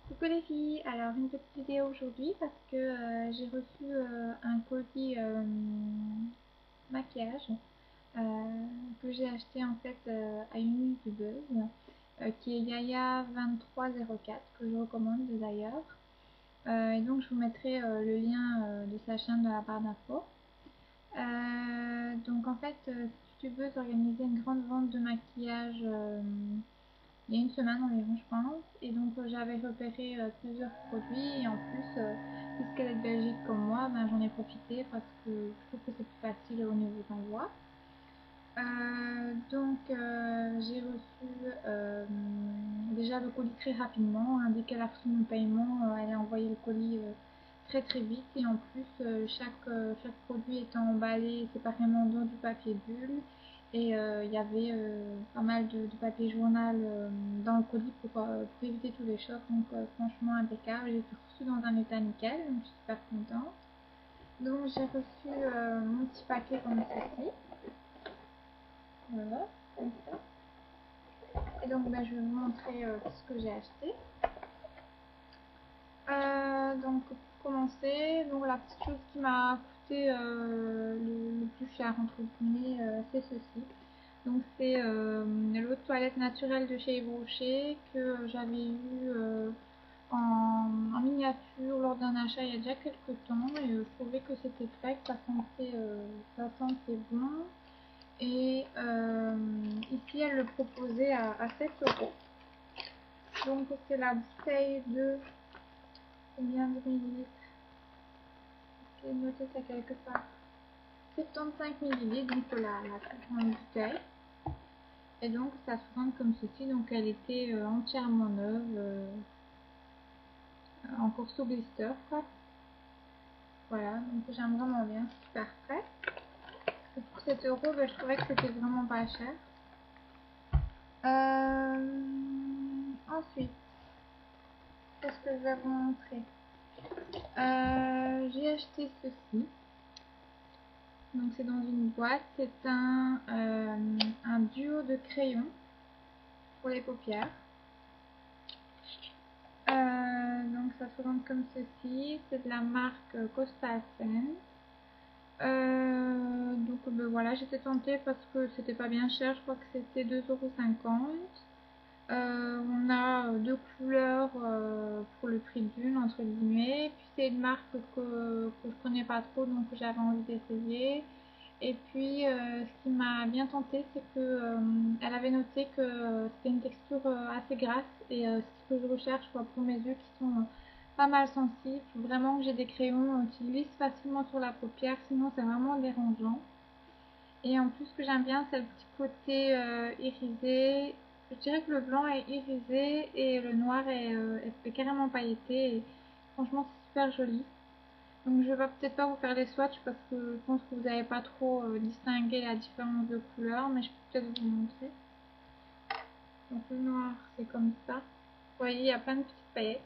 Coucou les filles, alors une petite vidéo aujourd'hui parce que j'ai reçu un colis maquillage que j'ai acheté en fait à une youtubeuse qui est Yaya2304 que je recommande d'ailleurs. Et donc je vous mettrai le lien de sa chaîne dans la barre d'infos. Donc en fait cette youtubeuse organisait une grande vente de maquillage il y a une semaine environ, je pense. Et donc, j'avais repéré plusieurs produits. Et en plus, puisqu'elle est de Belgique comme moi, ben, j'en ai profité parce que je trouve que c'est plus facile au niveau d'envoi. J'ai reçu déjà le colis très rapidement, hein. Dès qu'elle a reçu mon paiement, elle a envoyé le colis très très vite. Et en plus, chaque produit étant emballé séparément dans du papier bulle. Et il y avait pas mal de papier journal dans le colis pour éviter tous les chocs. Donc franchement impeccable. J'ai tout reçu dans un état nickel, donc je suis super contente. Donc j'ai reçu mon petit paquet comme ceci. Voilà, comme ça. Et donc je vais vous montrer ce que j'ai acheté. Donc pour commencer, donc la petite chose qui m'a coûté le plus cher entre guillemets, c'est ceci. Donc c'est l'eau de toilette naturelle de chez Yves Rocher que j'avais eu en miniature lors d'un achat il y a déjà quelques temps et je trouvais que c'était frais, que ça sentait bon. Et ici elle le proposait à 7 euros. Donc c'est la bouteille de combien de millilitres? J'ai noté ça quelque part. 75 millilitres, donc la plus grande bouteille. Et donc ça se vend comme ceci, donc elle était entièrement neuve, encore sous blister quoi. Voilà, donc j'aime vraiment bien, c'est super frais. Et pour 7 euros, je trouvais que c'était vraiment pas cher. Ensuite, qu'est-ce que je vais vous montrer? J'ai acheté ceci. Donc c'est dans une boîte, c'est un duo de crayons pour les paupières. Donc ça se présente comme ceci, c'est de la marque Costa Sense. Voilà, j'étais tentée parce que c'était pas bien cher, je crois que c'était 2,50 €. On a deux couleurs pour le prix d'une entre guillemets, puis c'est une marque que je connais pas trop donc j'avais envie d'essayer. Et puis ce qui m'a bien tenté c'est que elle avait noté que c'était une texture assez grasse et ce que je recherche quoi, pour mes yeux qui sont pas mal sensibles. Faut vraiment que j'ai des crayons qui glissent facilement sur la paupière, sinon c'est vraiment dérangeant. Et en plus, ce que j'aime bien, c'est le petit côté irisé. Je dirais que le blanc est irisé et le noir est carrément pailleté. Et franchement, c'est super joli. Donc, je vais peut-être pas vous faire les swatchs parce que je pense que vous n'avez pas trop distingué la différence de couleur, mais je peux peut-être vous montrer. Donc, le noir, c'est comme ça. Vous voyez, il y a plein de petites paillettes.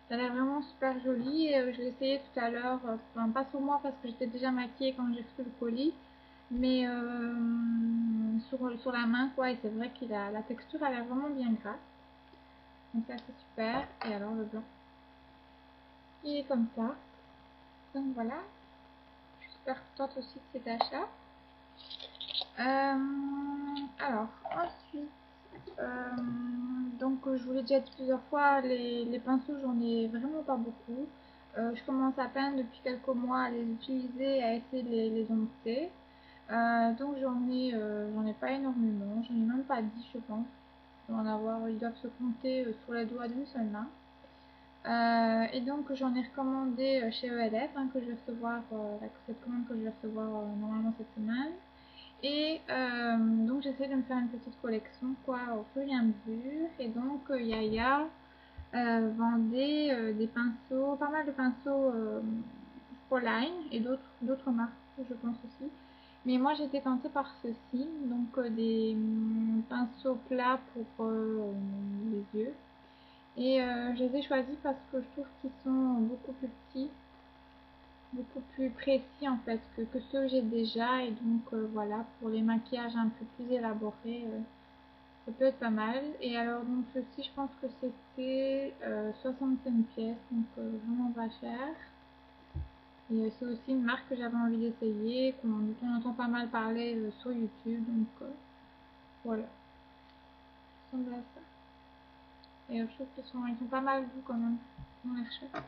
Elle est vraiment super jolie et je l'ai essayé tout à l'heure, enfin pas sur moi parce que j'étais déjà maquillée quand j'ai reçu le colis, mais sur la main quoi, et c'est vrai que la texture elle est vraiment bien grasse, donc ça c'est super. Et alors le blanc il est comme ça, donc voilà, je suis super contente aussi de cet achat. Alors ensuite, je vous l'ai déjà dit plusieurs fois, les pinceaux j'en ai vraiment pas beaucoup. Je commence à peine depuis quelques mois à les utiliser, à essayer de les dompter. Donc j'en ai pas énormément, j'en ai même pas 10 je pense. Ils doivent se compter sur les doigts d'une seule main. Et donc j'en ai recommandé chez ELF, hein, que je vais recevoir, cette commande que je vais recevoir normalement cette semaine. Et donc j'essaie de me faire une petite collection quoi au fur et à mesure. Et donc Yaya vendait des pinceaux, pas mal de pinceaux Proline et d'autres marques je pense aussi. Mais moi j'étais tentée par ceci, donc des pinceaux plats pour les yeux. Et je les ai choisis parce que je trouve qu'ils sont beaucoup plus petits, beaucoup plus précis en fait que ceux que j'ai déjà. Et donc voilà, pour les maquillages un peu plus élaborés, ça peut être pas mal. Et alors donc ceci, je pense que c'était 65 pièces, donc vraiment pas cher. Et c'est aussi une marque que j'avais envie d'essayer, dont on entend pas mal parler sur YouTube, donc voilà, ça ressemble à ça. Et je trouve qu'ils sont pas mal doux quand même, dans l'air chouette.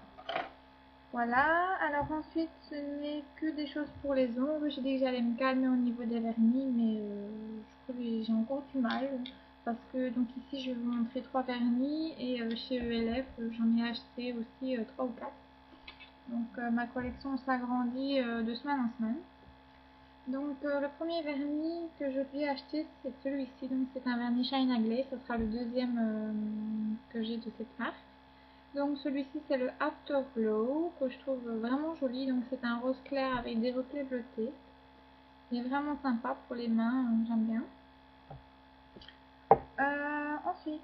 Voilà, alors ensuite ce n'est que des choses pour les ongles. J'ai dit que j'allais me calmer au niveau des vernis, mais je crois que j'ai encore du mal. Parce que donc ici je vais vous montrer 3 vernis et chez ELF j'en ai acheté aussi 3 ou 4. Donc ma collection s'agrandit de semaine en semaine. Donc le premier vernis que je vais acheter c'est celui-ci. Donc c'est un vernis Shine a Glaze, ce sera le deuxième que j'ai de cette marque. Donc celui-ci c'est le Afterglow que je trouve vraiment joli. Donc c'est un rose clair avec des reflets bleutés. Il est vraiment sympa pour les mains, j'aime bien. Ensuite,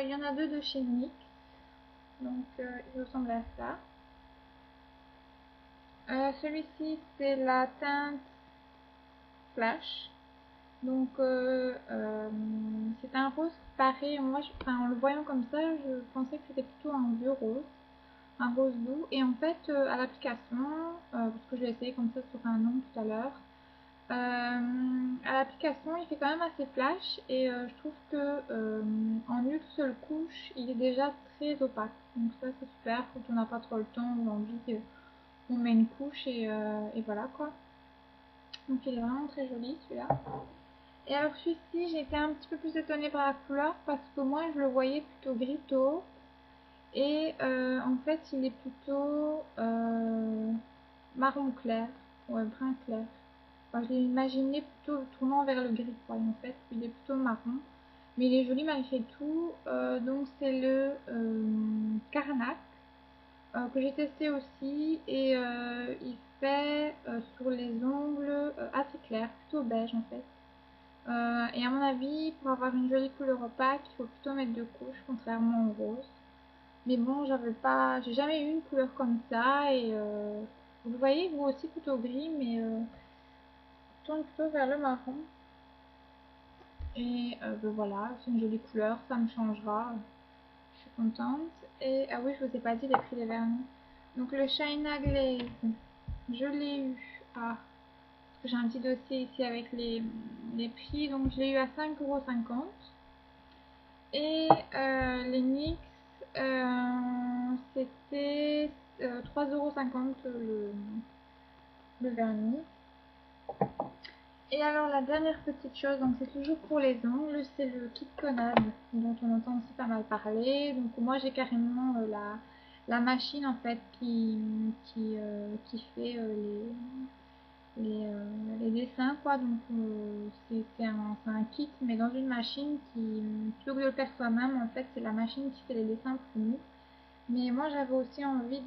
il y en a deux de chez NYX. Donc il ressemble à ça. Celui-ci c'est la teinte Flash. Donc c'est un rose pareil. Moi, en le voyant comme ça, je pensais que c'était plutôt un vieux rose. Un rose doux. Et en fait, à l'application, parce que je vais essayer comme ça sur un ongle tout à l'heure, à l'application, il fait quand même assez flash. Et je trouve que en une seule couche, il est déjà très opaque. Donc ça, c'est super quand on n'a pas trop le temps ou l'envie. On met une couche et voilà quoi. Donc il est vraiment très joli celui-là. Et alors celui-ci, j'ai été un petit peu plus étonnée par la couleur parce que moi je le voyais plutôt gris taupe et en fait il est plutôt marron clair, ouais brun clair. Enfin, je l'ai imaginé plutôt tournant vers le gris quoi, et en fait il est plutôt marron. Mais il est joli malgré tout. Donc c'est le Karnak que j'ai testé aussi et il fait sur les ongles assez clair, plutôt beige en fait. Et à mon avis, pour avoir une jolie couleur opaque, il faut plutôt mettre deux couches, contrairement au rose. Mais bon, j'ai jamais eu une couleur comme ça. Et vous le voyez, vous aussi plutôt gris, mais tourne plutôt vers le marron. Et ben voilà, c'est une jolie couleur, ça me changera. Je suis contente. Et ah oui, je vous ai pas dit les prix des vernis. Donc le Shine a Glaze, je l'ai eu à... J'ai un petit dossier ici avec les prix, donc je l'ai eu à 5,50 €. Et les NYX, c'était 3,50 € le vernis. Et alors la dernière petite chose, donc c'est toujours pour les ongles, c'est le kit Conad dont on entend aussi pas mal parler. Donc moi j'ai carrément la machine en fait qui fait les dessins quoi. Donc c'est un kit mais dans une machine qui, plutôt que de le faire soi-même, en fait c'est la machine qui fait les dessins pour nous. Mais moi j'avais aussi envie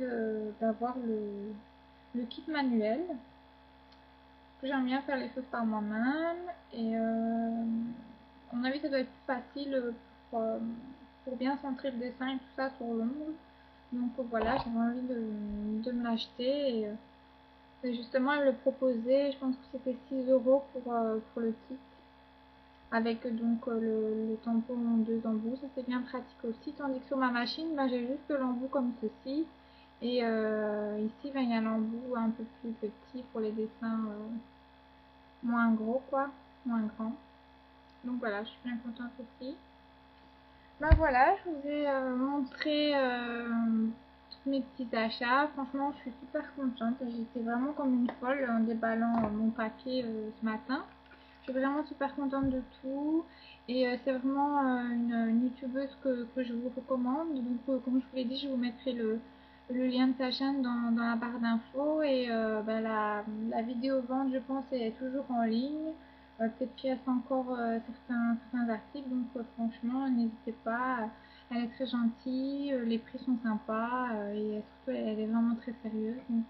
d'avoir le kit manuel. J'aime bien faire les choses par moi-même et à mon avis ça doit être plus facile pour bien centrer le dessin et tout ça sur l'ongle. Donc voilà, j'avais envie de me l'acheter et justement elle le proposait, je pense que c'était 6 € pour le kit. Avec donc le tampon en deux embouts, ça c'est bien pratique aussi. Tandis que sur ma machine, ben, j'ai juste l'embout comme ceci. Et ici, ben, il y a l'embout un peu plus petit pour les dessins moins gros, quoi, moins grands. Donc voilà, je suis bien contente aussi. Ben voilà, je vous ai montré tous mes petits achats. Franchement, je suis super contente. J'étais vraiment comme une folle en déballant mon papier ce matin. Je suis vraiment super contente de tout et c'est vraiment une youtubeuse que je vous recommande. Donc comme je vous l'ai dit, je vous mettrai le lien de sa chaîne dans la barre d'infos et ben, la vidéo vente je pense est toujours en ligne. Peut-être qu'il reste encore certains articles, donc franchement n'hésitez pas. Elle est très gentille, les prix sont sympas et surtout elle est vraiment très sérieuse, donc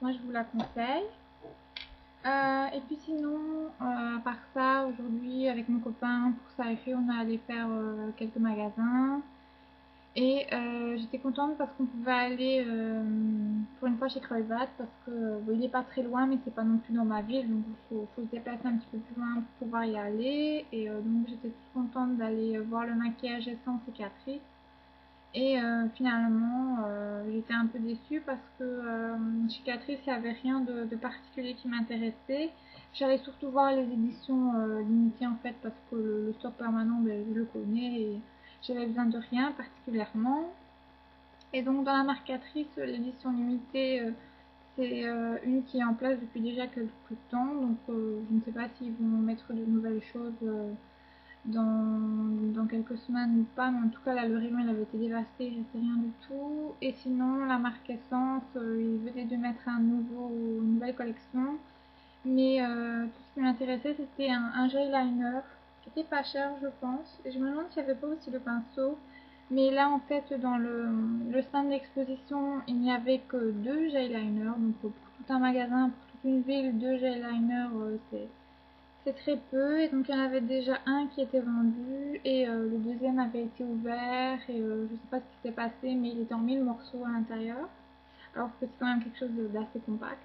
moi je vous la conseille. Et puis sinon, à part ça, aujourd'hui avec mon copain pour s'arrêter, on est allé faire quelques magasins. Et j'étais contente parce qu'on pouvait aller pour une fois chez Kruidvat parce que bon, il n'est pas très loin mais c'est pas non plus dans ma ville, donc faut se déplacer un petit peu plus loin pour pouvoir y aller. Et donc j'étais toute contente d'aller voir le maquillage sans cicatrice. Et finalement j'étais un peu déçue parce que cicatrice il n'y avait rien de particulier qui m'intéressait. J'allais surtout voir les éditions limitées en fait parce que le stock permanent ben, je le connais et j'avais besoin de rien particulièrement. Et donc dans la marquatrice, l'édition limitée, c'est une qui est en place depuis déjà quelques temps. Donc je ne sais pas s'ils vont mettre de nouvelles choses dans quelques semaines ou pas. Mais en tout cas là le rayon il avait été dévasté, je sais rien du tout. Et sinon la marque Essence, ils venaient de mettre une nouvelle collection. Mais tout ce qui m'intéressait c'était un gel liner qui était pas cher je pense. Et je me demande s'il n'y avait pas aussi le pinceau. Mais là en fait dans le stand d'exposition il n'y avait que deux gel liners. Donc pour tout un magasin, pour toute une ville, deux gel liners c'est très peu. Et donc il y en avait déjà un qui était vendu et le deuxième avait été ouvert. Et je sais pas ce qui s'est passé mais il était en 1000 morceaux à l'intérieur. Alors que c'est quand même quelque chose d'assez compact.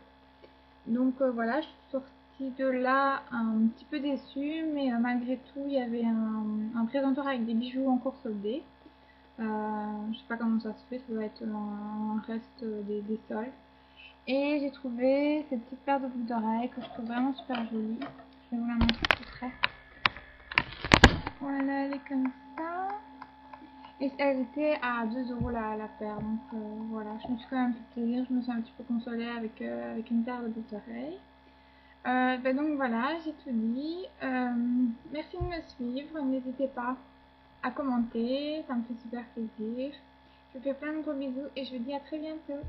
Donc voilà, je suis sortie de là un petit peu déçue, mais malgré tout, il y avait un présentoir avec des bijoux encore soldés. Je sais pas comment ça se fait, ça doit être un reste des soldes. Et j'ai trouvé cette petite paire de boucles d'oreilles que je trouve vraiment super jolie. Je vais vous la montrer tout près. Voilà, elle est comme ça. Et elle était à 2 € la paire, donc voilà, je me suis quand même fait plaisir, je me suis un petit peu consolée avec une paire de boucles d'oreilles. Donc voilà, j'ai tout dit. Merci de me suivre. N'hésitez pas à commenter, ça me fait super plaisir. Je vous fais plein de gros bisous et je vous dis à très bientôt.